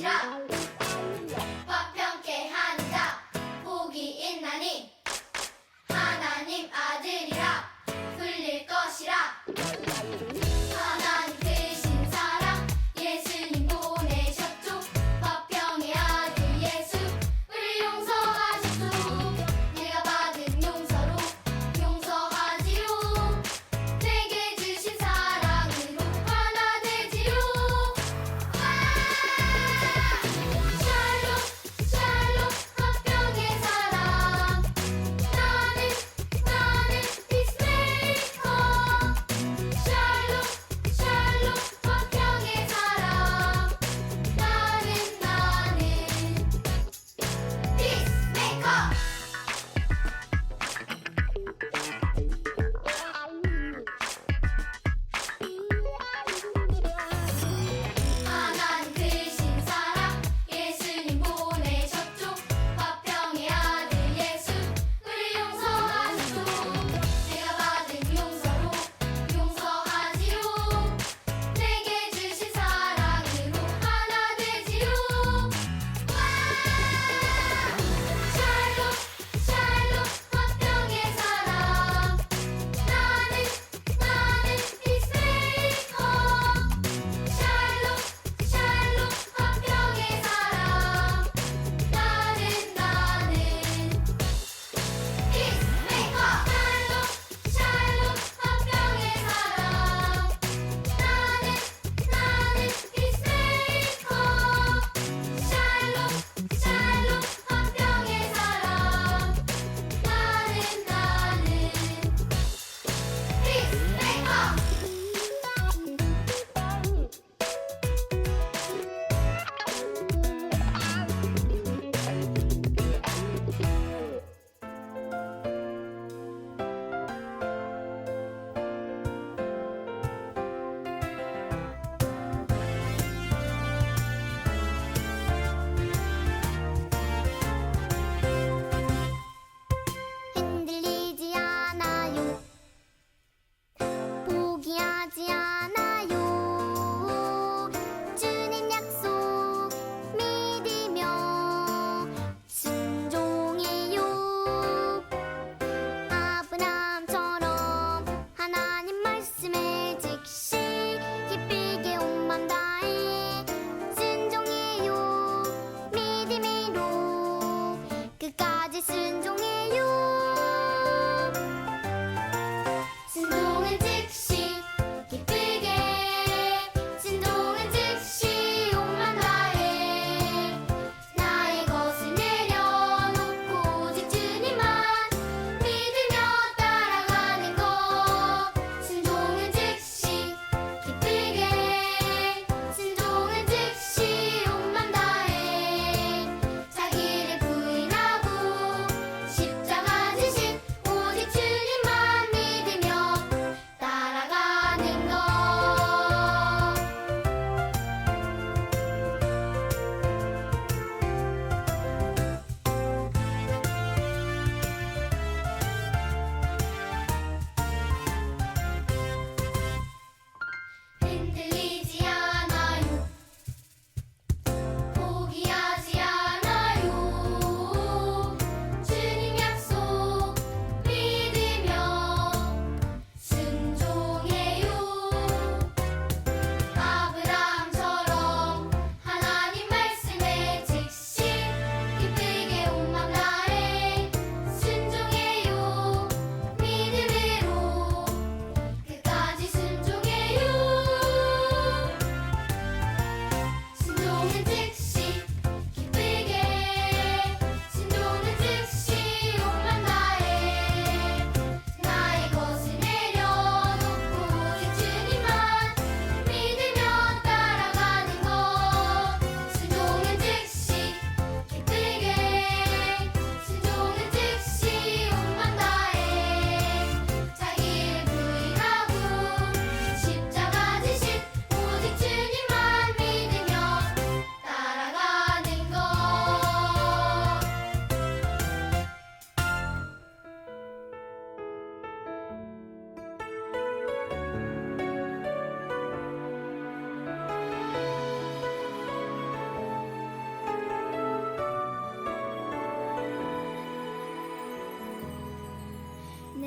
것이라. 화평케 하는 자 복이 있나니 하나님 아들이라 불릴 것이라. 하나님 되신 사랑 예수님 보내셨죠. 화평의 아들 예수 우리 용서하셨소. 내가 받은 용서로 용서하지요. 내게 주신 사랑으로 하나 되지요. 와!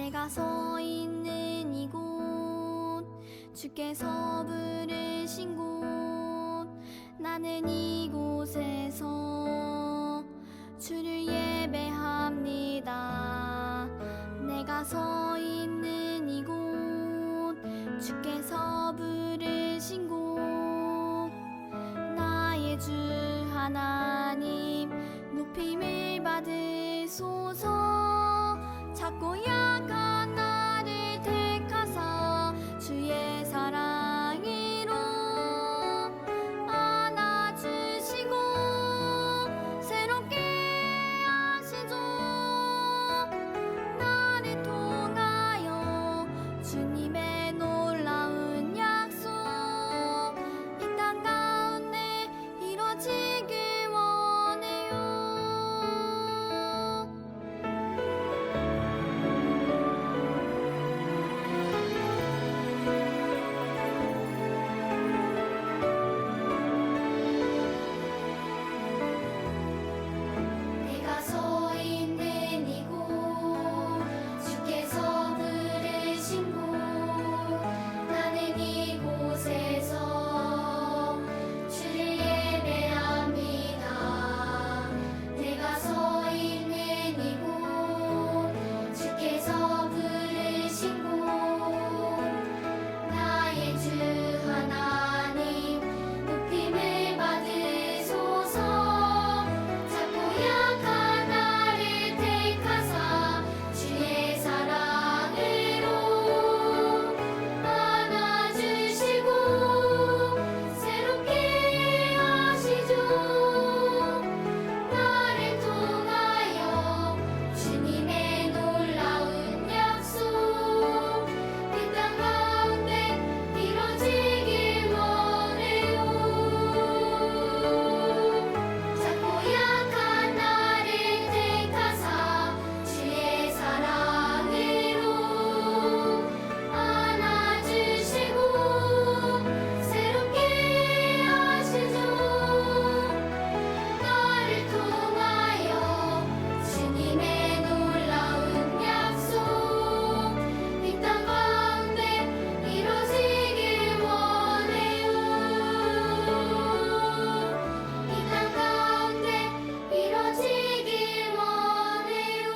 내가 서 있는 이곳 주께서 부르신 곳 나는 이곳에서 주를 예배합니다. 내가 서 있는 이곳 주께서 부르신 곳 나의 주 하나님 높임을 받으소서. 작고 약한 나를 택하사 주의 사랑으로 안아주시고 새롭게 하시죠. 나를 통하여 주님의 놀라운 약속 이 땅 가운데 이루어지길 원해요. 내가 서 있는 이곳 주께서 부르신 곳 나는 이곳에서 주를 예배합니다. 내가 서 있는 이곳 주께서 부르신 곳 나의 주 하나님 높임을 받으소서. 작고 약한 나를 택하사 주의 사랑으로 안아주시고 새롭게 하시죠. 나를 통하여 주님의 놀라운 약속 이 땅 가운데 이루어지길 원해요. 작고 약한 나를 택하사 주의 사랑으로 안아주시고 새롭게 하시죠. 나를 통하여 주님의 놀라운 약속 이 땅 가운데 이루어지길 원해요. 이 땅 가운데 이루어지길 원해요.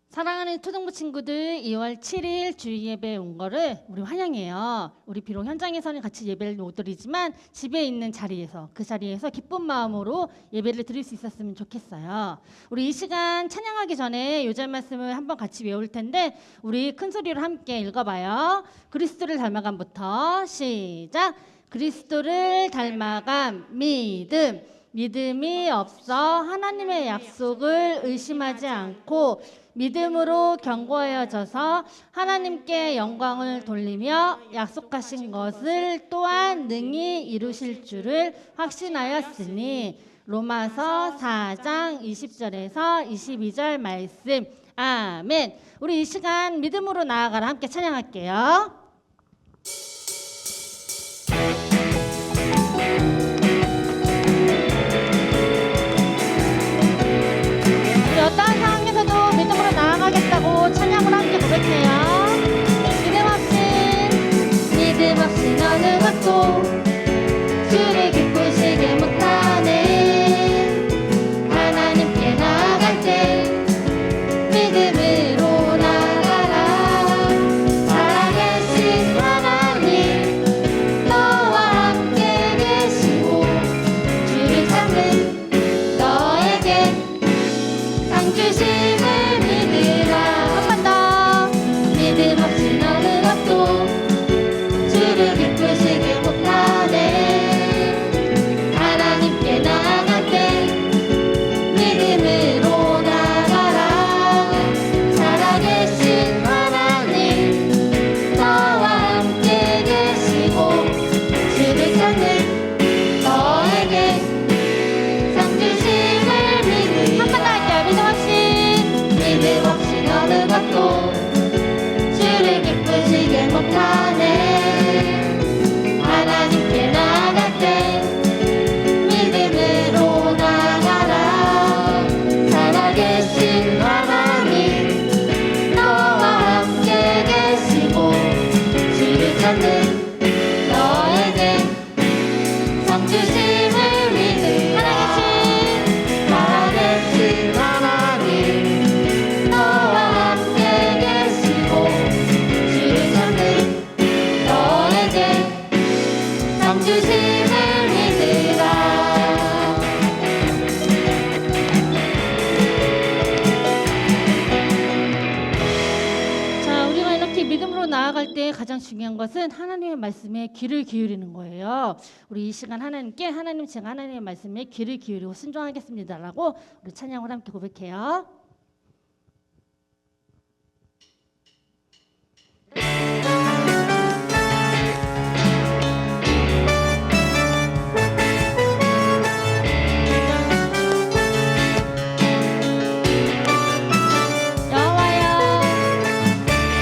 사랑하는 초등부 친구들, 2월 7일 주일 예배에 온 거를 우리 환영해요. 우리 비록 현장에서는 같이 예배를 못 드리지만 집에 있는 자리에서 그 자리에서 기쁜 마음으로 예배를 드릴 수 있었으면 좋겠어요. 우리 이 시간 찬양하기 전에 요절 말씀을 한번 같이 외울 텐데 우리 큰 소리로 함께 읽어봐요. 그리스도를 닮아감부터 시작. 그리스도를 닮아감 믿음 믿음이 없어 하나님의 약속을 의심하지 않고 믿음으로 견고하여져서 하나님께 영광을 돌리며 약속하신 것을 또한 능히 이루실 줄을 확신하였으니 로마서 4장 20절에서 22절 말씀. 아멘. 우리 이 시간 믿음으로 나아가라 함께 찬양할게요. 우리 어떠한 상황에서도 믿음으로 나아가겠다고 찬양을 함께 고백해요. 믿음 없이 어느 것도 주를 기쁘시게 못하네. 하나님께 나아갈 때 믿음으로 나가라. 살아계신 하나님 너와 함께 계시고 주를 찾는 너에게 상 주심을 믿으라. 한 번 더. 믿음 없이 어느 것도 주를 기쁘시게 못하네. 하나님께 나아갈 때 믿음으로 나가라. 살아계신 하나님 너와 함께 계시고 주를 찾는 너에게 상 주심을 믿으라. 한 번 더 할게요. 믿음 없이 어느 것도 주를 기쁘시게 못하네. 하나님께 나아갈 때 믿음으로 나가라. 살아계신 하나님 너와 함께 계시고 주를 찾는 너에게 상 주심을 믿으라. 살아계신 하나님 너와 함께 계시고 주를 찾는 너에게 상 주심을 믿으라. 자, 우리가 이렇게 믿음으로 나아갈 때 가장 중요한 것은 하나님의 말씀에 귀를 기울이는 거예요. 우리 이 시간 하나님께 하나님 제가 하나님의 말씀에 귀를 기울이고 순종하겠습니다라고 우리 찬양을 함께 고백해요.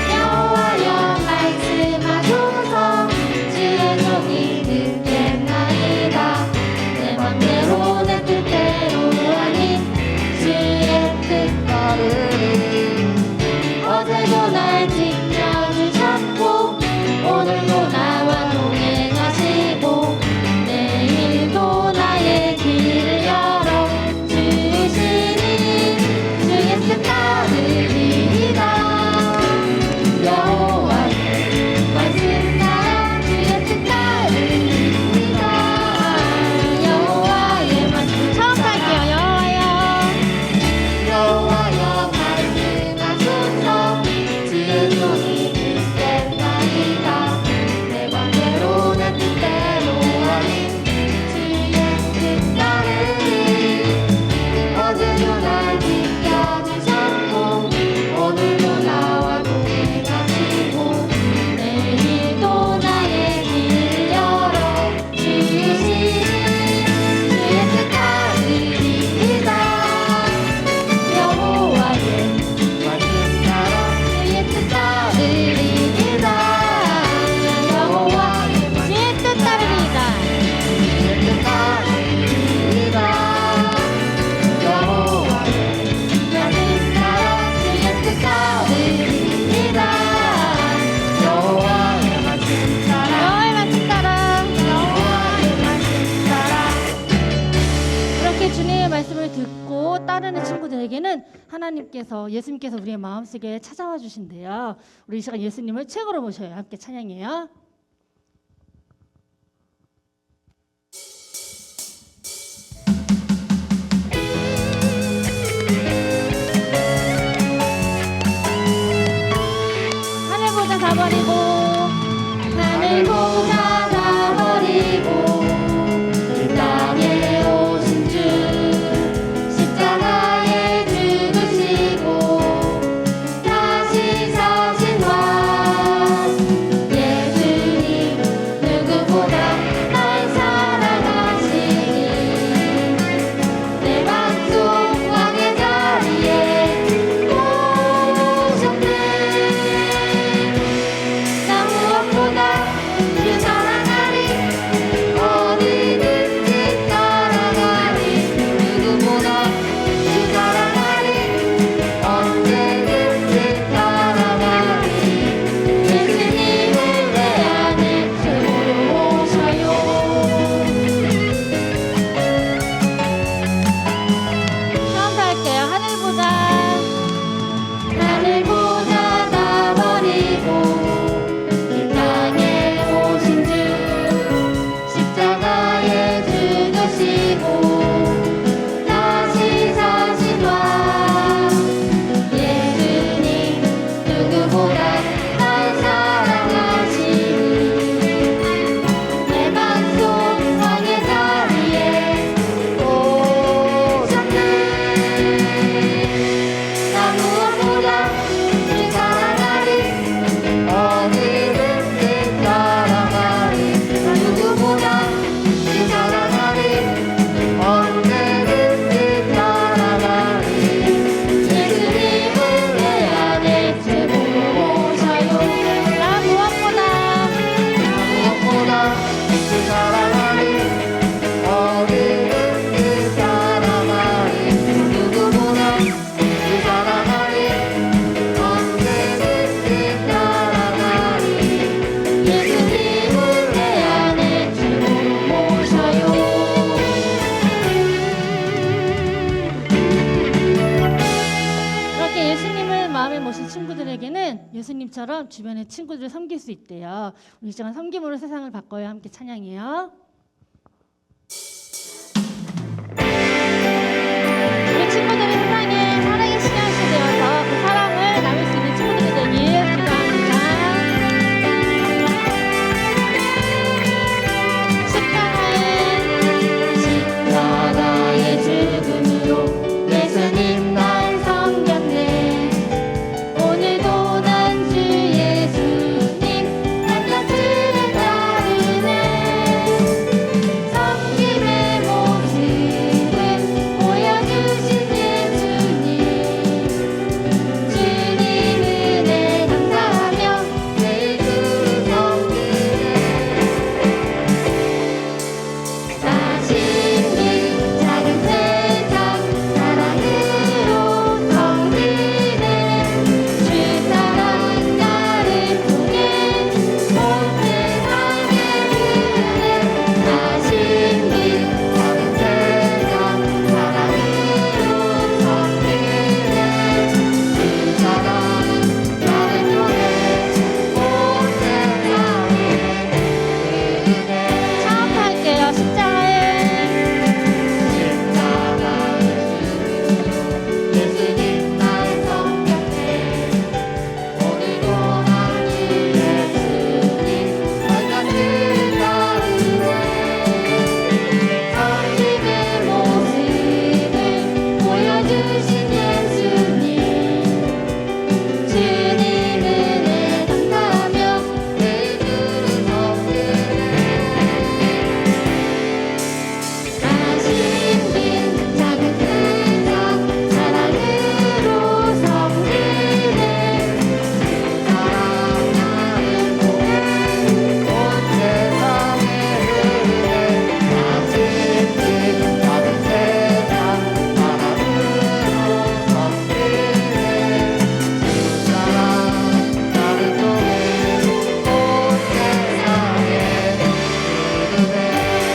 여호와여 말씀하소서. 주의 종이 듣겠나이다. 내 맘대로 내 뜻대로 아닌 주의 뜻 따르리. 어제도 날 지켜주셨고 오늘도 나와 동행하시고 내일도 나의 길을 열어 주시니 주의 뜻 따르리이다. 여호와의 말씀 따라 주의 뜻 따르리이다. 여호와의 말씀 처음 갈게요. 여호와여 말씀하소서. 주의 종이 듣겠나이다. 내 맘대로 내 뜻대로 아닌 주의 뜻 따르리. 어제도 날 지켜주셨고 오늘도 나와 동행하시고 내일도 나의 길을 열어 주시니 주의 뜻 따르리이다. 여호와의 말씀 따라 주의 뜻 따르리이다. 여호와의 주의 뜻 따르리이다. 주의 뜻 따르리이다. 여호와의 말씀 따라 주의 뜻 따르리이다. 여호와의 말씀 따라 여호와의 말씀 따라. 이렇게 주님의 말씀을 듣고 따르는 친구들에게는 하나님께서 예수님께서 우리의 마음속에 찾아와 주신대요. 우리 이 시간 예수님을 최고로 모셔요. 함께 찬양해요. 하늘 보자 다 버리고 하늘 보자 다 버리고 이 땅에 오신 예수님을 마음에 모신 친구들에게는 예수님처럼 주변의 친구들을 섬길 수 있대요. 우리 이 시간 섬김으로 세상을 바꿔요. 함께 찬양해요. 우리 친구들이 세상에 사랑의 씨앗이 되어서 그 사랑을 나눌 수 있는 친구들이 되길 기도합니다. 십자가의 죽음으로 예수님 날 섬겼네. 오늘도 난 주 예수님 한 가지를 따르네. 섬김의 모습을 보여주신 예수님, 주님 은혜 감사하며 매일 주를 섬기네. 나 신기 작은 세상 사랑으로 섬기네. 주 사랑 나를 통해 온 세상에 흐르네. 나 신기 작은 세상 사랑으로 섬기네. 주 사랑 나를 통해 온 세상에 흐르네. 처음 할게요. 십자가에 예수님 날 섬겼네. 오늘도 난 주 예수님 한 가지를 따르네. 섬김의 모습을 보여주신 예수님, 주님 은혜 감사하며 매일 주를 섬기네. 나 신긴 작은 세상 사랑으로 섬기네. 주 사랑 나를 통해 온 세상에 흐르네. 나 신긴 작은 세상 사랑으로 섬기네. 주 사랑 나를 통해 온 세상에 흐르네.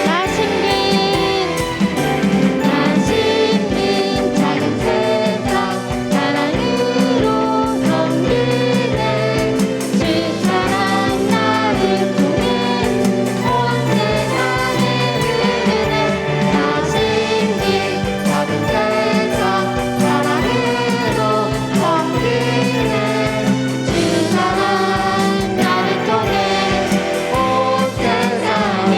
나 신긴 작은 세상 사랑으로 섬기네. 주 사랑 나를 통해 온 세상에 흐르네. 나 신긴 작은 세상 사랑으로 섬기네. 주 사랑 나를 통해 온 세상에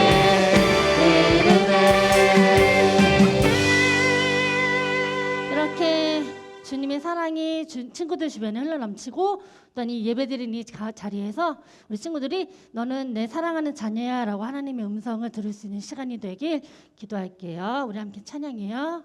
흐르네. 이렇게 주님의 사랑이 친구들 주변에 흘러넘치고 또한 이 예배드리는 이 자리에서 우리 친구들이 너는 내 사랑하는 자녀야 라고 하나님의 음성을 들을 수 있는 시간이 되길 기도할게요. 우리 함께 찬양해요.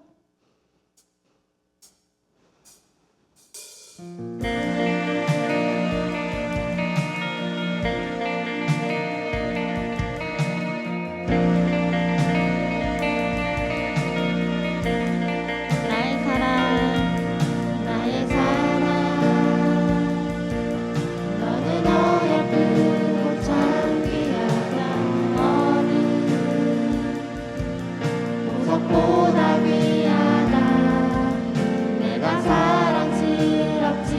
나의 사랑 나의 사랑 너는 어여쁘고 창귀하다. 너는 보석보다 귀하다. 내가 사랑스럽지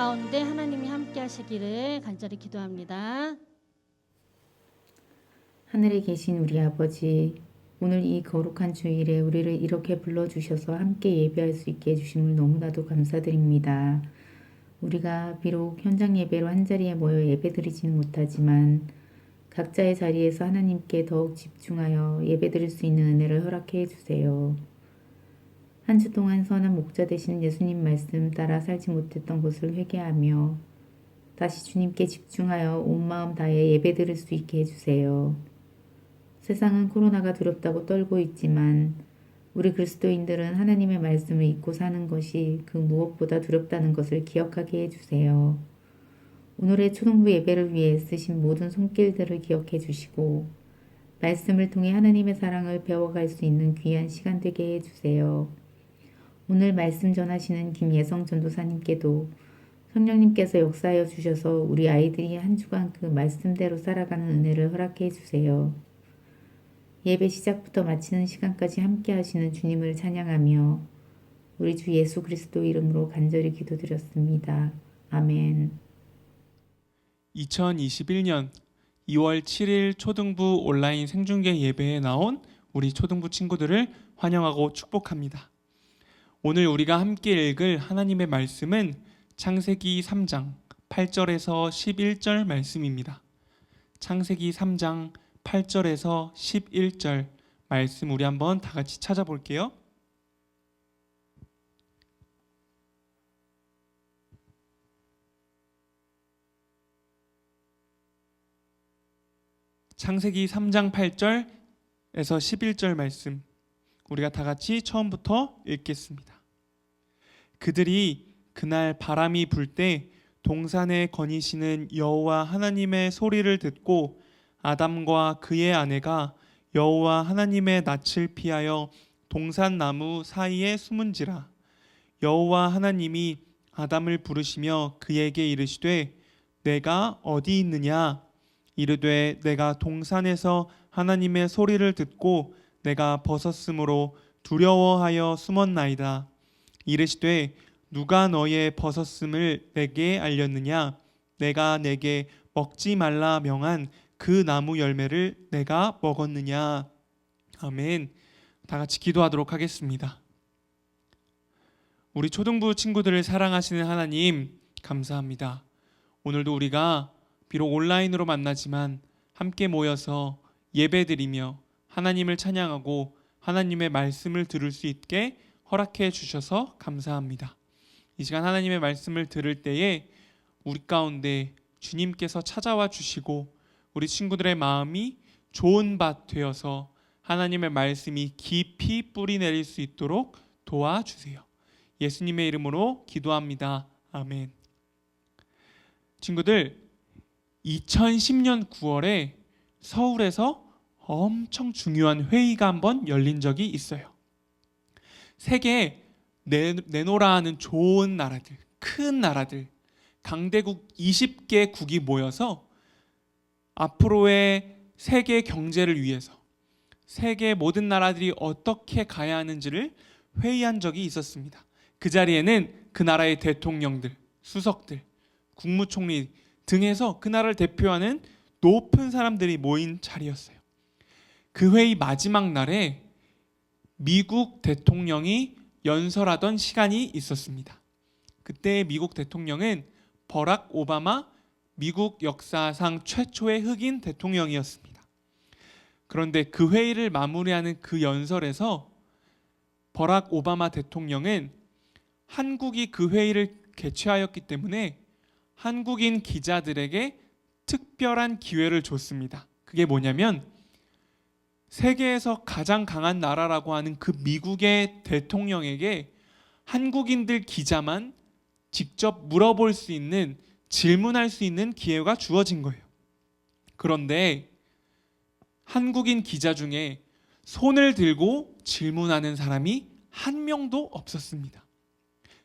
가운데 하나님이 함께 하시기를 간절히 기도합니다. 하늘에 계신 우리 아버지, 오늘 이 거룩한 주일에 우리를 이렇게 불러주셔서 함께 예배할 수 있게 해주심을 너무나도 감사드립니다. 우리가 비록 현장 예배로 한자리에 모여 예배드리지는 못하지만 각자의 자리에서 하나님께 더욱 집중하여 예배드릴 수 있는 은혜를 허락해 주세요. 한 주 동안 선한 목자 되시는 예수님 말씀 따라 살지 못했던 것을 회개하며 다시 주님께 집중하여 온 마음 다해 예배드릴 수 있게 해주세요. 세상은 코로나가 두렵다고 떨고 있지만 우리 그리스도인들은 하나님의 말씀을 잊고 사는 것이 그 무엇보다 두렵다는 것을 기억하게 해주세요. 오늘의 초등부 예배를 위해 쓰신 모든 손길들을 기억해 주시고 말씀을 통해 하나님의 사랑을 배워갈 수 있는 귀한 시간 되게 해주세요. 오늘 말씀 전하시는 김예성 전도사님께도 성령님께서 역사하여 주셔서 우리 아이들이 한 주간 그 말씀대로 살아가는 은혜를 허락해 주세요. 예배 시작부터 마치는 시간까지 함께 하시는 주님을 찬양하며 우리 주 예수 그리스도 이름으로 간절히 기도드렸습니다. 아멘. 2021년 2월 7일 초등부 온라인 생중계 예배에 나온 우리 초등부 친구들을 환영하고 축복합니다. 오늘 우리가 함께 읽을 하나님의 말씀은 창세기 3장 8절에서 11절 말씀입니다. 창세기 3장 8절에서 11절 말씀 우리 한번 다 같이 찾아볼게요. 창세기 3장 8절에서 11절 말씀 우리가 다 같이 처음부터 읽겠습니다. 그들이 그날 바람이 불 때 동산에 거니시는 여호와 하나님의 소리를 듣고 아담과 그의 아내가 여호와 하나님의 낯을 피하여 동산 나무 사이에 숨은지라. 여호와 하나님이 아담을 부르시며 그에게 이르시되 내가 어디 있느냐? 이르되 내가 동산에서 하나님의 소리를 듣고 내가 벗었으므로 두려워하여 숨었나이다. 이르시되 누가 너의 벗었음을 내게 알렸느냐? 내가 내게 먹지 말라 명한 그 나무 열매를 내가 먹었느냐? 아멘. 다 같이 기도하도록 하겠습니다. 우리 초등부 친구들을 사랑하시는 하나님 감사합니다. 오늘도 우리가 비록 온라인으로 만나지만 함께 모여서 예배드리며 하나님을 찬양하고 하나님의 말씀을 들을 수 있게 허락해 주셔서 감사합니다. 이 시간 하나님의 말씀을 들을 때에 우리 가운데 주님께서 찾아와 주시고 우리 친구들의 마음이 좋은 밭 되어서 하나님의 말씀이 깊이 뿌리 내릴 수 있도록 도와주세요. 예수님의 이름으로 기도합니다. 아멘. 친구들, 2010년 9월에 서울에서 엄청 중요한 회의가 한번 열린 적이 있어요. 세계 내노라 하는 좋은 나라들, 큰 나라들, 강대국 20개국이 모여서 앞으로의 세계 경제를 위해서 세계 모든 나라들이 어떻게 가야 하는지를 회의한 적이 있었습니다. 그 자리에는 그 나라의 대통령들, 수석들, 국무총리 등에서 그 나라를 대표하는 높은 사람들이 모인 자리였어요. 그 회의 마지막 날에 미국 대통령이 연설하던 시간이 있었습니다. 그때 미국 대통령은 버락 오바마 미국 역사상 최초의 흑인 대통령이었습니다. 그런데 그 회의를 마무리하는 그 연설에서 버락 오바마 대통령은 한국이 그 회의를 개최하였기 때문에 한국인 기자들에게 특별한 기회를 줬습니다. 그게 뭐냐면 세계에서 가장 강한 나라라고 하는 그 미국의 대통령에게 한국인들 기자만 직접 물어볼 수 있는, 질문할 수 있는 기회가 주어진 거예요. 그런데 한국인 기자 중에 손을 들고 질문하는 사람이 한 명도 없었습니다.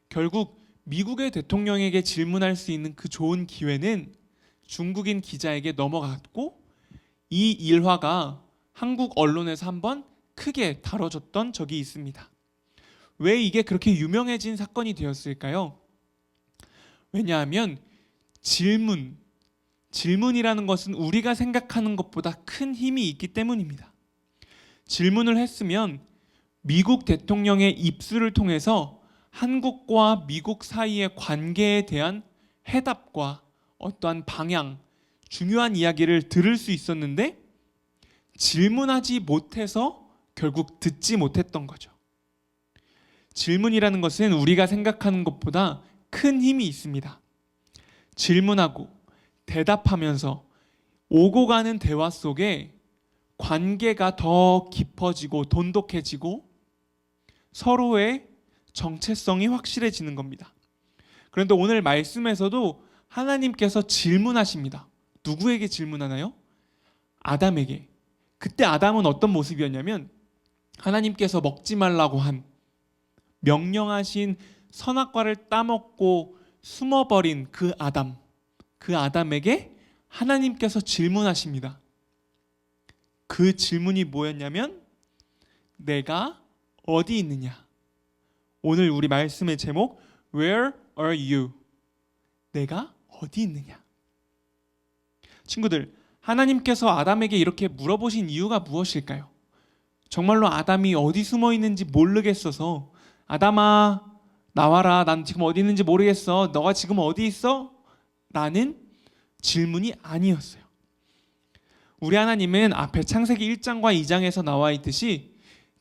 결국 미국의 대통령에게 질문할 수 있는 그 좋은 기회는 중국인 기자에게 넘어갔고, 이 일화가 한국 언론에서 한번 크게 다뤄졌던 적이 있습니다. 왜 이게 그렇게 유명해진 사건이 되었을까요? 왜냐하면 질문이라는 것은 우리가 생각하는 것보다 큰 힘이 있기 때문입니다. 질문을 했으면 미국 대통령의 입술을 통해서 한국과 미국 사이의 관계에 대한 해답과 어떠한 방향, 중요한 이야기를 들을 수 있었는데 질문하지 못해서 결국 듣지 못했던 거죠. 질문이라는 것은 우리가 생각하는 것보다 큰 힘이 있습니다. 질문하고 대답하면서 오고 가는 대화 속에 관계가 더 깊어지고 돈독해지고 서로의 정체성이 확실해지는 겁니다. 그런데 오늘 말씀에서도 하나님께서 질문하십니다. 누구에게 질문하나요? 아담에게. 그때 아담은 어떤 모습이었냐면 하나님께서 먹지 말라고 한 명령하신 선악과를 따먹고 숨어버린 그 아담에게 하나님께서 질문하십니다. 그 질문이 뭐였냐면 내가 어디 있느냐? 오늘 우리 말씀의 제목 Where are you? 내가 어디 있느냐? 친구들, 하나님께서 아담에게 이렇게 물어보신 이유가 무엇일까요? 정말로 아담이 어디 숨어 있는지 모르겠어서 아담아 나와라, 난 지금 어디 있는지 모르겠어, 너가 지금 어디 있어? 라는 질문이 아니었어요. 우리 하나님은 앞에 창세기 1장과 2장에서 나와 있듯이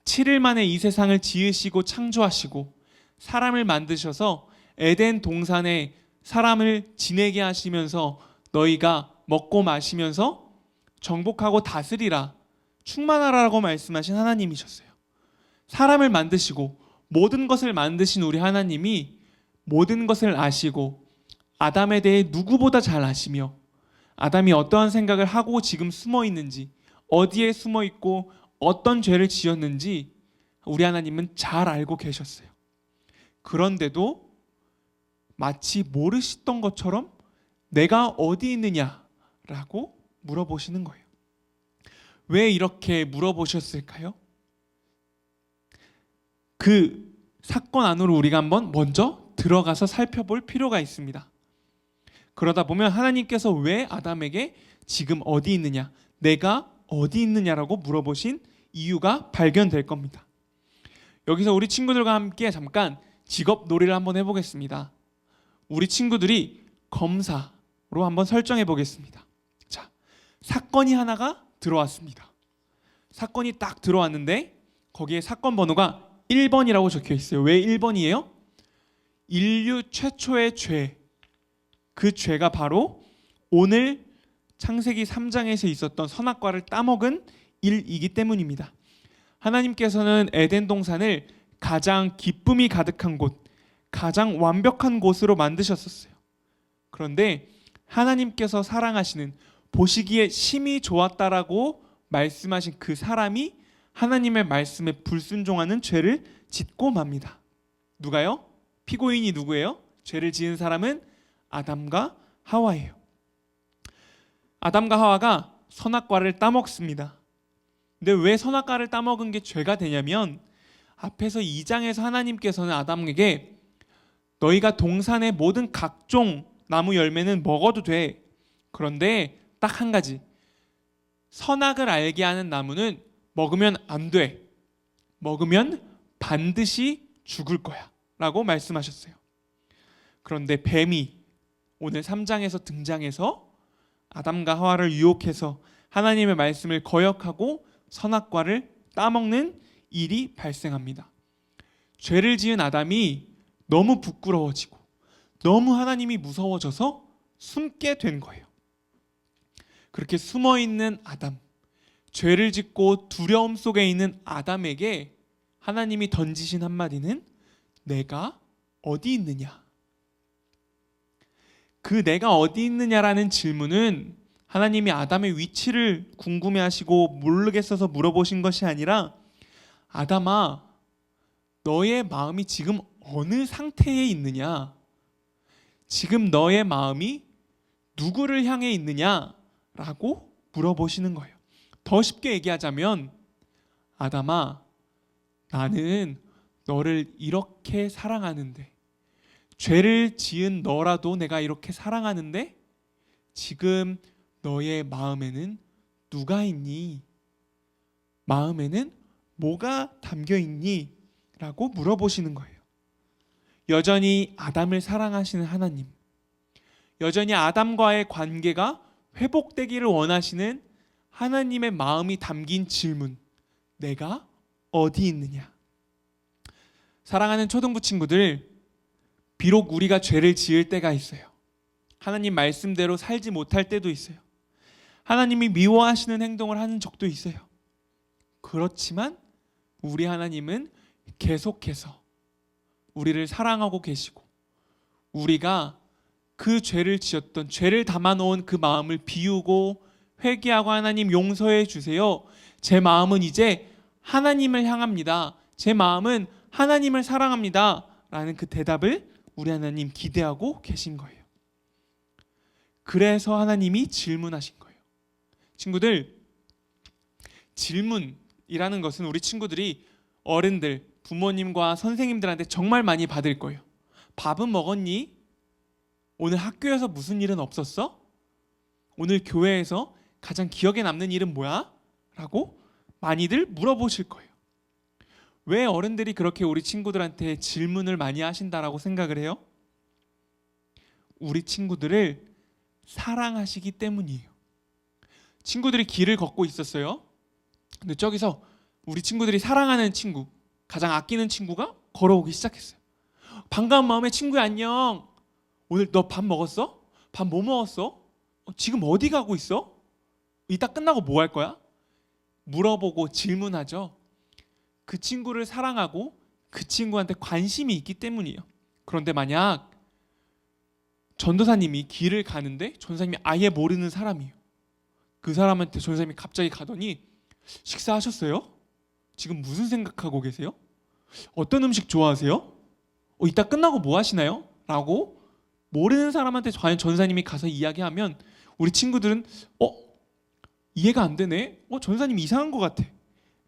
7일 만에 이 세상을 지으시고 창조하시고 사람을 만드셔서 에덴 동산에 사람을 지내게 하시면서 너희가 먹고 마시면서 정복하고 다스리라, 충만하라고 말씀하신 하나님이셨어요. 사람을 만드시고 모든 것을 만드신 우리 하나님이 모든 것을 아시고 아담에 대해 누구보다 잘 아시며 아담이 어떠한 생각을 하고 지금 숨어 있는지, 어디에 숨어 있고 어떤 죄를 지었는지 우리 하나님은 잘 알고 계셨어요. 그런데도 마치 모르시던 것처럼 내가 어디 있느냐라고 물어보시는 거예요. 왜 이렇게 물어보셨을까요? 그 사건 안으로 우리가 한번 먼저 들어가서 살펴볼 필요가 있습니다. 그러다 보면 하나님께서 왜 아담에게 지금 어디 있느냐, 내가 어디 있느냐라고 물어보신 이유가 발견될 겁니다. 여기서 우리 친구들과 함께 잠깐 직업 놀이를 한번 해보겠습니다. 우리 친구들이 검사로 한번 설정해 보겠습니다. 자, 사건이 하나가 들어왔습니다. 사건이 딱 들어왔는데 거기에 사건 번호가 1번이라고 적혀 있어요. 왜 1번이에요? 인류 최초의 죄, 그 죄가 바로 오늘 창세기 3장에서 있었던 선악과를 따먹은 일이기 때문입니다. 하나님께서는 에덴 동산을 가장 기쁨이 가득한 곳, 가장 완벽한 곳으로 만드셨었어요. 그런데 하나님께서 사랑하시는, 보시기에 심히 좋았다라고 말씀하신 그 사람이 하나님의 말씀에 불순종하는 죄를 짓고 맙니다. 누가요? 피고인이 누구예요? 죄를 지은 사람은 아담과 하와예요. 아담과 하와가 선악과를 따먹습니다. 근데 왜 선악과를 따먹은 게 죄가 되냐면 앞에서 2장에서 하나님께서는 아담에게 너희가 동산의 모든 각종 나무 열매는 먹어도 돼. 그런데 딱 한 가지, 선악을 알게 하는 나무는 먹으면 안 돼. 먹으면 반드시 죽을 거야 라고 말씀하셨어요. 그런데 뱀이 오늘 3장에서 등장해서 아담과 하와를 유혹해서 하나님의 말씀을 거역하고 선악과를 따먹는 일이 발생합니다. 죄를 지은 아담이 너무 부끄러워지고 너무 하나님이 무서워져서 숨게 된 거예요. 그렇게 숨어있는 아담, 죄를 짓고 두려움 속에 있는 아담에게 하나님이 던지신 한마디는 내가 어디 있느냐? 그 내가 어디 있느냐라는 질문은 하나님이 아담의 위치를 궁금해하시고 모르겠어서 물어보신 것이 아니라 아담아, 너의 마음이 지금 어느 상태에 있느냐? 지금 너의 마음이 누구를 향해 있느냐라고 물어보시는 거예요. 더 쉽게 얘기하자면 아담아, 나는 너를 이렇게 사랑하는데 죄를 지은 너라도 내가 이렇게 사랑하는데 지금 너의 마음에는 누가 있니? 마음에는 뭐가 담겨 있니? 라고 물어보시는 거예요. 여전히 아담을 사랑하시는 하나님, 여전히 아담과의 관계가 회복되기를 원하시는 하나님의 마음이 담긴 질문, 내가 어디 있느냐? 사랑하는 초등부 친구들, 비록 우리가 죄를 지을 때가 있어요. 하나님 말씀대로 살지 못할 때도 있어요. 하나님이 미워하시는 행동을 하는 적도 있어요. 그렇지만 우리 하나님은 계속해서 우리를 사랑하고 계시고, 우리가 그 죄를 지었던, 죄를 담아놓은 그 마음을 비우고 회개하고 하나님 용서해 주세요, 제 마음은 이제 하나님을 향합니다, 제 마음은 하나님을 사랑합니다 라는 그 대답을 우리 하나님 기대하고 계신 거예요. 그래서 하나님이 질문하신 거예요. 친구들, 질문이라는 것은 우리 친구들이 어른들, 부모님과 선생님들한테 정말 많이 받을 거예요. 밥은 먹었니? 오늘 학교에서 무슨 일은 없었어? 오늘 교회에서 가장 기억에 남는 일은 뭐야? 라고 많이들 물어보실 거예요. 왜 어른들이 그렇게 우리 친구들한테 질문을 많이 하신다라고 생각을 해요? 우리 친구들을 사랑하시기 때문이에요. 친구들이 길을 걷고 있었어요. 근데 저기서 우리 친구들이 사랑하는 친구, 가장 아끼는 친구가 걸어오기 시작했어요. 반가운 마음에 친구야 안녕. 오늘 너 밥 먹었어? 밥 뭐 먹었어? 지금 어디 가고 있어? 이따 끝나고 뭐 할 거야? 물어보고 질문하죠. 그 친구를 사랑하고 그 친구한테 관심이 있기 때문이에요. 그런데 만약 전도사님이 길을 가는데 전도사님이 아예 모르는 사람이에요. 그 사람한테 전도사님이 갑자기 가더니 식사하셨어요? 지금 무슨 생각하고 계세요? 어떤 음식 좋아하세요? 이따 끝나고 뭐 하시나요? 라고 모르는 사람한테 과연 전도사님이 가서 이야기하면 우리 친구들은 이해가 안 되네? 전도사님이 이상한 것 같아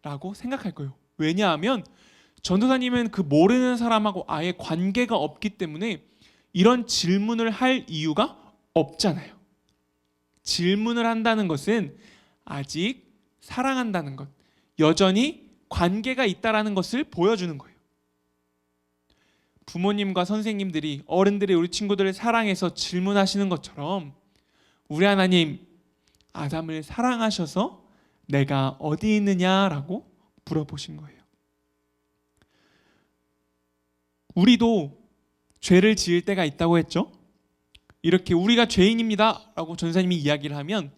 라고 생각할 거예요. 왜냐하면 전도사님은 그 모르는 사람하고 아예 관계가 없기 때문에 이런 질문을 할 이유가 없잖아요. 질문을 한다는 것은 아직 사랑한다는 것, 여전히 관계가 있다라는 것을 보여주는 거예요. 부모님과 선생님들이, 어른들이 우리 친구들을 사랑해서 질문하시는 것처럼 우리 하나님 아담을 사랑하셔서 내가 어디 있느냐라고 물어보신 거예요. 우리도 죄를 지을 때가 있다고 했죠. 이렇게 우리가 죄인입니다 라고 전사님이 이야기를 하면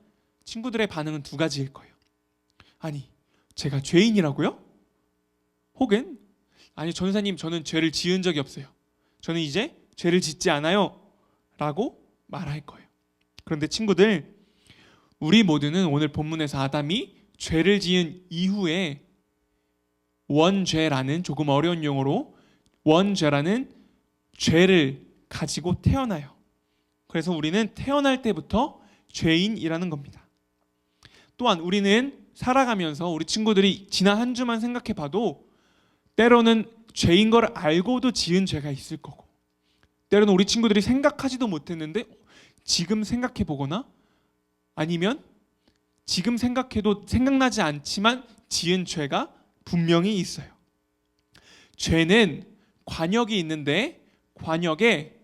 친구들의 반응은 두 가지일 거예요. 아니, 제가 죄인이라고요? 혹은 아니 전사님, 저는 죄를 지은 적이 없어요, 저는 이제 죄를 짓지 않아요 라고 말할 거예요. 그런데 친구들, 우리 모두는 오늘 본문에서 아담이 죄를 지은 이후에 원죄라는, 조금 어려운 용어로 원죄라는 죄를 가지고 태어나요. 그래서 우리는 태어날 때부터 죄인이라는 겁니다. 또한 우리는 살아가면서 우리 친구들이 지난 한 주만 생각해 봐도 때로는 죄인 걸 알고도 지은 죄가 있을 거고, 때로는 우리 친구들이 생각하지도 못했는데 지금 생각해 보거나 아니면 지금 생각해도 생각나지 않지만 지은 죄가 분명히 있어요. 죄는 관역이 있는데 관역의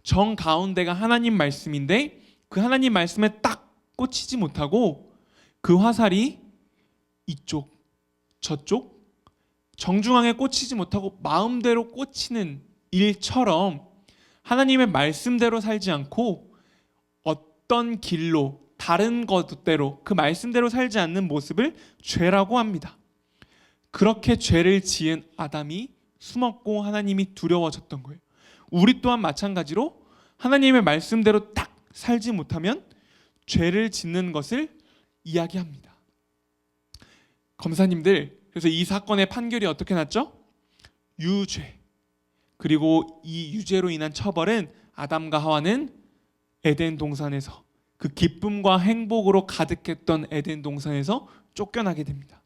정 가운데가 하나님 말씀인데 그 하나님 말씀에 딱 꽂히지 못하고 그 화살이 이쪽 저쪽 정중앙에 꽂히지 못하고 마음대로 꽂히는 일처럼 하나님의 말씀대로 살지 않고 어떤 길로 다른 것대로 그 말씀대로 살지 않는 모습을 죄라고 합니다. 그렇게 죄를 지은 아담이 숨었고 하나님이 두려워졌던 거예요. 우리 또한 마찬가지로 하나님의 말씀대로 딱 살지 못하면 죄를 짓는 것을 이야기합니다. 검사님들, 그래서 이 사건의 판결이 어떻게 났죠? 유죄. 그리고 이 유죄로 인한 처벌은 아담과 하와는 에덴 동산에서, 그 기쁨과 행복으로 가득했던 에덴 동산에서 쫓겨나게 됩니다.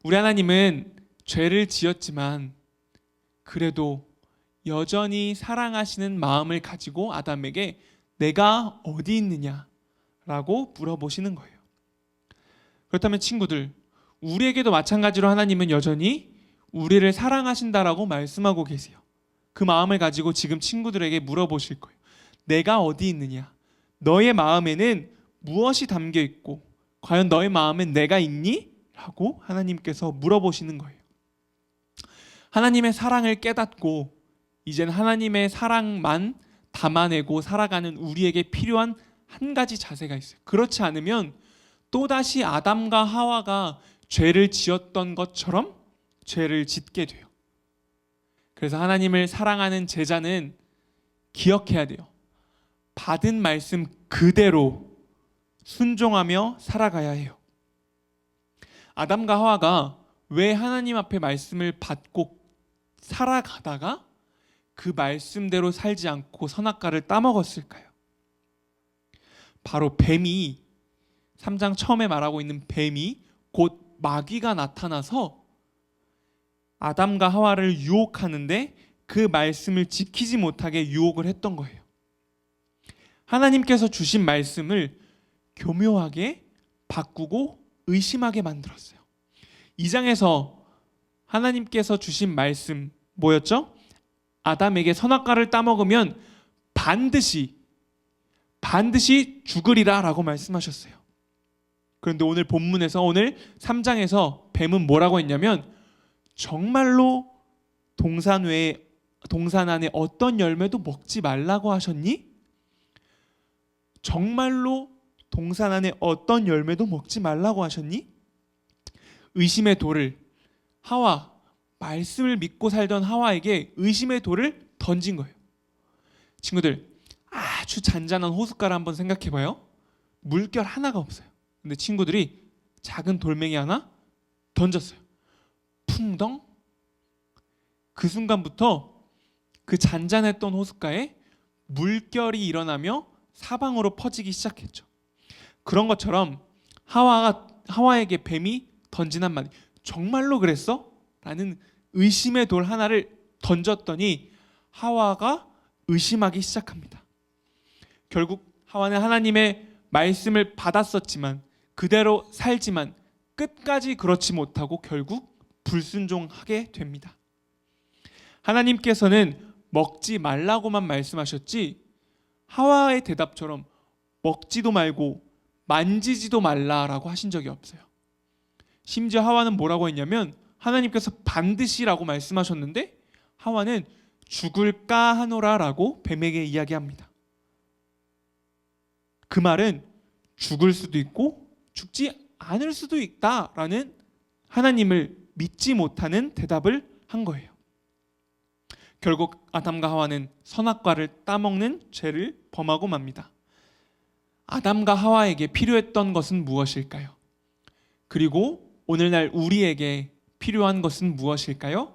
우리 하나님은 죄를 지었지만 그래도 여전히 사랑하시는 마음을 가지고 아담에게 내가 어디 있느냐라고 물어보시는 거예요. 그렇다면 친구들, 우리에게도 마찬가지로 하나님은 여전히 우리를 사랑하신다라고 말씀하고 계세요. 그 마음을 가지고 지금 친구들에게 물어보실 거예요. 내가 어디 있느냐? 너의 마음에는 무엇이 담겨 있고 과연 너의 마음엔 내가 있니? 라고 하나님께서 물어보시는 거예요. 하나님의 사랑을 깨닫고 이제는 하나님의 사랑만 담아내고 살아가는 우리에게 필요한 한 가지 자세가 있어요. 그렇지 않으면 또다시 아담과 하와가 죄를 지었던 것처럼 죄를 짓게 돼요. 그래서 하나님을 사랑하는 제자는 기억해야 돼요. 받은 말씀 그대로 순종하며 살아가야 해요. 아담과 하와가 왜 하나님 앞에 말씀을 받고 살아가다가 그 말씀대로 살지 않고 선악과를 따먹었을까요? 바로 뱀이 3장 처음에 말하고 있는 뱀이 곧 마귀가 나타나서 아담과 하와를 유혹하는데 그 말씀을 지키지 못하게 유혹을 했던 거예요. 하나님께서 주신 말씀을 교묘하게 바꾸고 의심하게 만들었어요. 2장에서 하나님께서 주신 말씀 뭐였죠? 아담에게 선악과를 따먹으면 반드시 죽으리라 라고 말씀하셨어요. 그런데 오늘 본문에서 오늘 3장에서 뱀은 뭐라고 했냐면 정말로 동산 안에 어떤 열매도 먹지 말라고 하셨니? 정말로 동산 안에 어떤 열매도 먹지 말라고 하셨니? 의심의 돌을 말씀을 믿고 살던 하와에게 의심의 돌을 던진 거예요. 친구들, 아주 잔잔한 호숫가를 한번 생각해봐요. 물결 하나가 없어요. 근데 친구들이 작은 돌멩이 하나 던졌어요. 풍덩. 그 순간부터 그 잔잔했던 호숫가에 물결이 일어나며 사방으로 퍼지기 시작했죠. 그런 것처럼 하와에게 뱀이 던진 한마디, 정말로 그랬어? 라는 의심의 돌 하나를 던졌더니 하와가 의심하기 시작합니다. 결국 하와는 하나님의 말씀을 받았었지만 그대로 살지만 끝까지 그렇지 못하고 결국 불순종하게 됩니다. 하나님께서는 먹지 말라고만 말씀하셨지 하와의 대답처럼 먹지도 말고 만지지도 말라라고 하신 적이 없어요. 심지어 하와는 뭐라고 했냐면 하나님께서 반드시라고 말씀하셨는데 하와는 죽을까 하노라라고 뱀에게 이야기합니다. 그 말은 죽을 수도 있고 죽지 않을 수도 있다라는 하나님을 믿지 못하는 대답을 한 거예요. 결국 아담과 하와는 선악과를 따먹는 죄를 범하고 맙니다. 아담과 하와에게 필요했던 것은 무엇일까요? 그리고 오늘날 우리에게 필요한 것은 무엇일까요?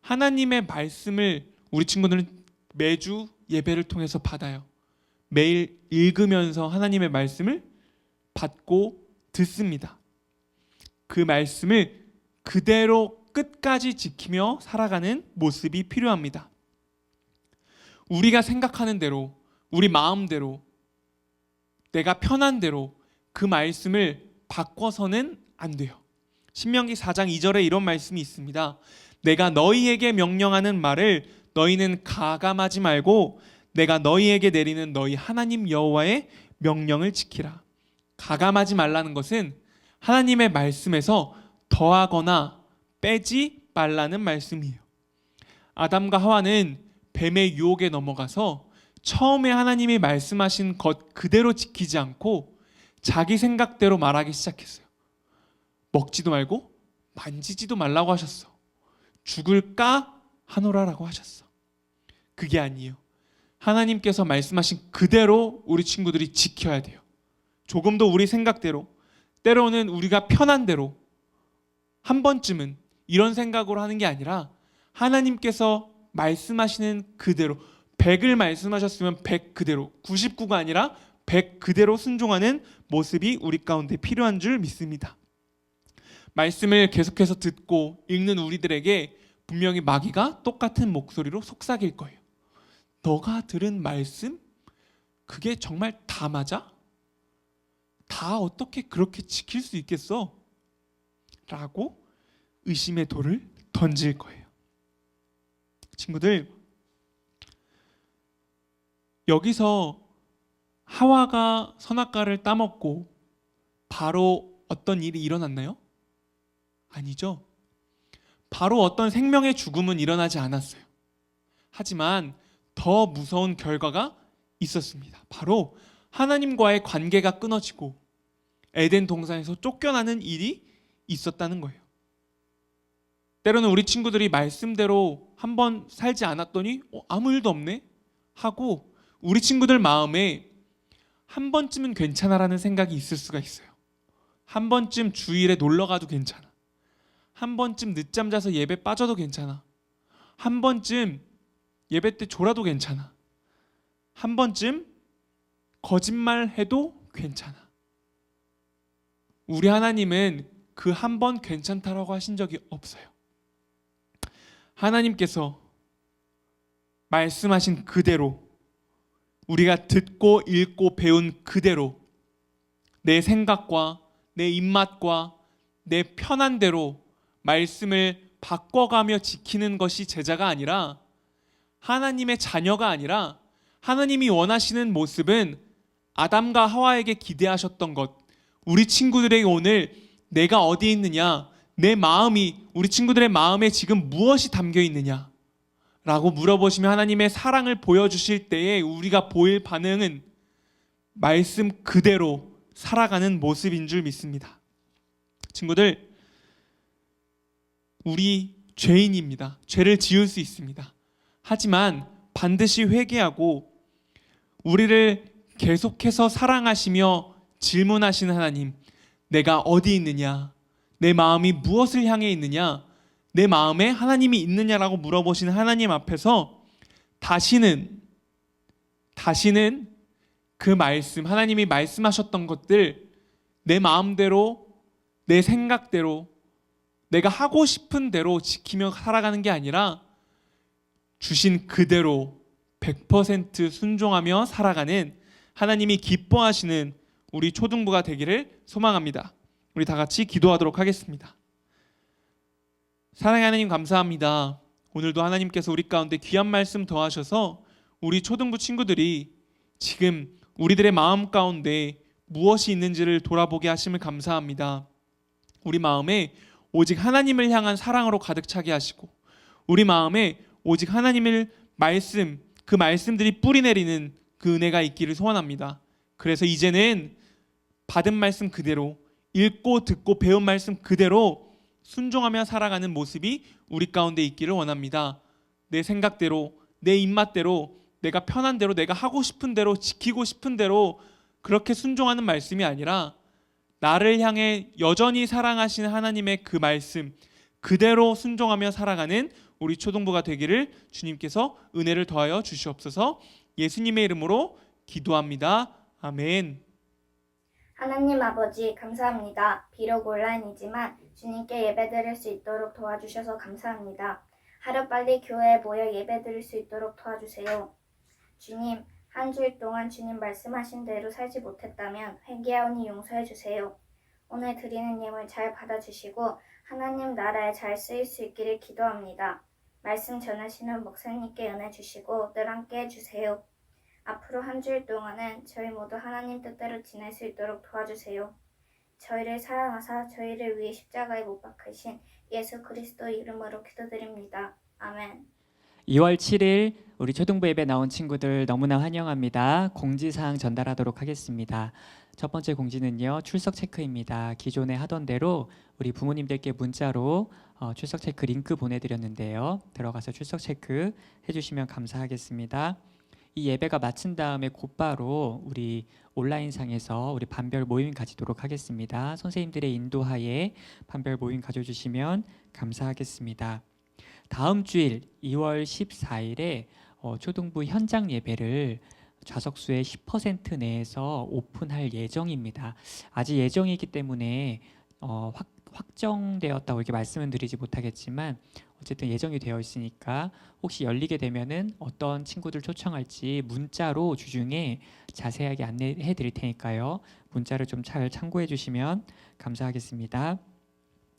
하나님의 말씀을 우리 친구들은 매주 예배를 통해서 받아요. 매일 읽으면서 하나님의 말씀을 받고 듣습니다. 그 말씀을 그대로 끝까지 지키며 살아가는 모습이 필요합니다. 우리가 생각하는 대로, 우리 마음대로, 내가 편한 대로 그 말씀을 바꿔서는 안 돼요. 신명기 4장 2절에 이런 말씀이 있습니다. 내가 너희에게 명령하는 말을 너희는 가감하지 말고 내가 너희에게 내리는 너희 하나님 여호와의 명령을 지키라. 가감하지 말라는 것은 하나님의 말씀에서 더하거나 빼지 말라는 말씀이에요. 아담과 하와는 뱀의 유혹에 넘어가서 처음에 하나님이 말씀하신 것 그대로 지키지 않고 자기 생각대로 말하기 시작했어요. 먹지도 말고 만지지도 말라고 하셨어. 죽을까 하노라라고 하셨어. 그게 아니에요. 하나님께서 말씀하신 그대로 우리 친구들이 지켜야 돼요. 조금 더 우리 생각대로, 때로는 우리가 편한 대로 한 번쯤은 이런 생각으로 하는 게 아니라 하나님께서 말씀하시는 그대로 100을 말씀하셨으면 100 그대로, 99가 아니라 100 그대로 순종하는 모습이 우리 가운데 필요한 줄 믿습니다. 말씀을 계속해서 듣고 읽는 우리들에게 분명히 마귀가 똑같은 목소리로 속삭일 거예요. 너가 들은 말씀? 그게 정말 다 맞아? 다 어떻게 그렇게 지킬 수 있겠어? 라고 의심의 돌을 던질 거예요. 친구들, 여기서 하와가 선악과를 따먹고 바로 어떤 일이 일어났나요? 아니죠. 바로 어떤 생명의 죽음은 일어나지 않았어요. 하지만 더 무서운 결과가 있었습니다. 바로 하나님과의 관계가 끊어지고 에덴 동산에서 쫓겨나는 일이 있었다는 거예요. 때로는 우리 친구들이 말씀대로 한번 살지 않았더니 아무 일도 없네 하고 우리 친구들 마음에 한 번쯤은 괜찮아라는 생각이 있을 수가 있어요. 한 번쯤 주일에 놀러 가도 괜찮아. 한 번쯤 늦잠 자서 예배 빠져도 괜찮아. 한 번쯤 예배 때 졸아도 괜찮아. 한 번쯤 거짓말해도 괜찮아. 우리 하나님은 그 한 번 괜찮다라고 하신 적이 없어요. 하나님께서 말씀하신 그대로 우리가 듣고 읽고 배운 그대로 내 생각과 내 입맛과 내 편한 대로 말씀을 바꿔가며 지키는 것이 제자가 아니라 하나님의 자녀가 아니라 하나님이 원하시는 모습은 아담과 하와에게 기대하셨던 것, 우리 친구들에게 오늘 내가 어디 있느냐, 내 마음이 우리 친구들의 마음에 지금 무엇이 담겨 있느냐 라고 물어보시며 하나님의 사랑을 보여주실 때에 우리가 보일 반응은 말씀 그대로 살아가는 모습인 줄 믿습니다. 친구들, 우리 죄인입니다. 죄를 지을 수 있습니다. 하지만 반드시 회개하고 우리를 계속해서 사랑하시며 질문하시는 하나님, 내가 어디 있느냐, 내 마음이 무엇을 향해 있느냐, 내 마음에 하나님이 있느냐라고 물어보시는 하나님 앞에서 다시는 그 말씀, 하나님이 말씀하셨던 것들 내 마음대로, 내 생각대로, 내가 하고 싶은 대로 지키며 살아가는 게 아니라 주신 그대로 100% 순종하며 살아가는 하나님이 기뻐하시는 우리 초등부가 되기를 소망합니다. 우리 다 같이 기도하도록 하겠습니다. 사랑하는 하나님, 감사합니다. 오늘도 하나님께서 우리 가운데 귀한 말씀 더하셔서 우리 초등부 친구들이 지금 우리들의 마음 가운데 무엇이 있는지를 돌아보게 하심을 감사합니다. 우리 마음에 오직 하나님을 향한 사랑으로 가득 차게 하시고 우리 마음에 오직 하나님의 말씀, 그 말씀들이 뿌리내리는 그 은혜가 있기를 소원합니다. 그래서 이제는 받은 말씀 그대로, 읽고 듣고 배운 말씀 그대로 순종하며 살아가는 모습이 우리 가운데 있기를 원합니다. 내 생각대로, 내 입맛대로, 내가 편한 대로, 내가 하고 싶은 대로, 지키고 싶은 대로 그렇게 순종하는 말씀이 아니라 나를 향해 여전히 사랑하시는 하나님의 그 말씀 그대로 순종하며 살아가는 우리 초등부가 되기를 주님께서 은혜를 더하여 주시옵소서. 예수님의 이름으로 기도합니다. 아멘. 하나님 아버지 감사합니다. 비록 온라인이지만 주님께 예배드릴 수 있도록 도와주셔서 감사합니다. 하루빨리 교회에 모여 예배드릴 수 있도록 도와주세요. 주님, 한 주일 동안 주님 말씀하신 대로 살지 못했다면 회개하오니 용서해 주세요. 오늘 드리는 예물 잘 받아주시고 하나님 나라에 잘 쓰일 수 있기를 기도합니다. 말씀 전하시는 목사님께 은혜 주시고 늘 함께 해주세요. 앞으로 한 주일 동안은 저희 모두 하나님 뜻대로 지낼 수 있도록 도와주세요. 저희를 사랑하사 저희를 위해 십자가에 못 박히신 예수 그리스도 이름으로 기도드립니다. 아멘. 2월 7일 우리 초등부 예배 나온 친구들 너무나 환영합니다. 공지사항 전달하도록 하겠습니다. 첫 번째 공지는요, 출석 체크입니다. 기존에 하던 대로 우리 부모님들께 문자로 출석 체크 링크 보내드렸는데요. 들어가서 출석 체크 해주시면 감사하겠습니다. 이 예배가 마친 다음에 곧바로 우리 온라인상에서 우리 반별 모임 가지도록 하겠습니다. 선생님들의 인도하에 반별 모임 가져주시면 감사하겠습니다. 다음 주일 2월 14일에 초등부 현장 예배를 좌석수의 10% 내에서 오픈할 예정입니다. 아직 예정이기 때문에 확정되었다고 이렇게 말씀은 드리지 못하겠지만 어쨌든 예정이 되어 있으니까 혹시 열리게 되면은 어떤 친구들 초청할지 문자로 주중에 자세하게 안내해 드릴 테니까요. 문자를 좀 잘 참고해 주시면 감사하겠습니다.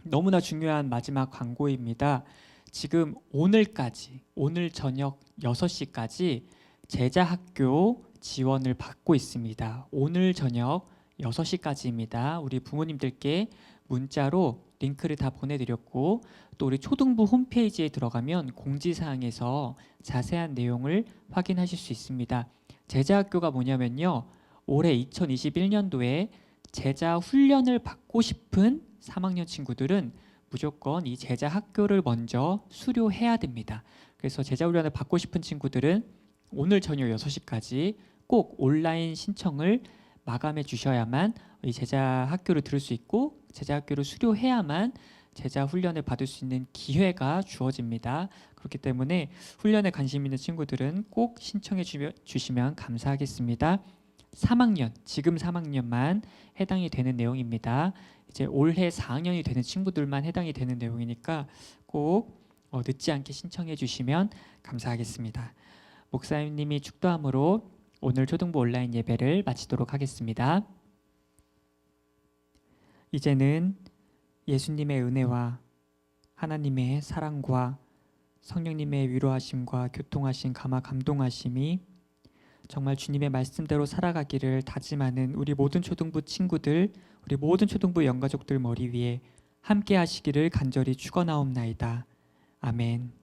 너무나 중요한 마지막 광고입니다. 지금 오늘까지, 오늘 저녁 6시까지 제자학교 지원을 받고 있습니다. 오늘 저녁 6시까지입니다. 우리 부모님들께 문자로 링크를 다 보내드렸고 또 우리 초등부 홈페이지에 들어가면 공지사항에서 자세한 내용을 확인하실 수 있습니다. 제자학교가 뭐냐면요. 올해 2021년도에 제자 훈련을 받고 싶은 3학년 친구들은 무조건 이 제자 학교를 먼저 수료해야 됩니다. 그래서 제자 훈련을 받고 싶은 친구들은 오늘 저녁 6시까지 꼭 온라인 신청을 마감해 주셔야만 이 제자 학교를 들을 수 있고 제자 학교를 수료해야만 제자 훈련을 받을 수 있는 기회가 주어집니다. 그렇기 때문에 훈련에 관심 있는 친구들은 꼭 신청해 주시면 감사하겠습니다. 3학년, 지금 3학년만 해당이 되는 내용입니다. 이제 올해 4학년이 되는 친구들만 해당이 되는 내용이니까 꼭 늦지 않게 신청해 주시면 감사하겠습니다. 목사님이 축도함으로 오늘 초등부 온라인 예배를 마치도록 하겠습니다. 이제는 예수님의 은혜와 하나님의 사랑과 성령님의 위로하심과 교통하심, 감화 감동하심이 정말 주님의 말씀대로 살아가기를 다짐하는 우리 모든 초등부 친구들, 우리 모든 초등부 영가족들 머리 위에 함께 하시기를 간절히 축원하옵나이다. 아멘.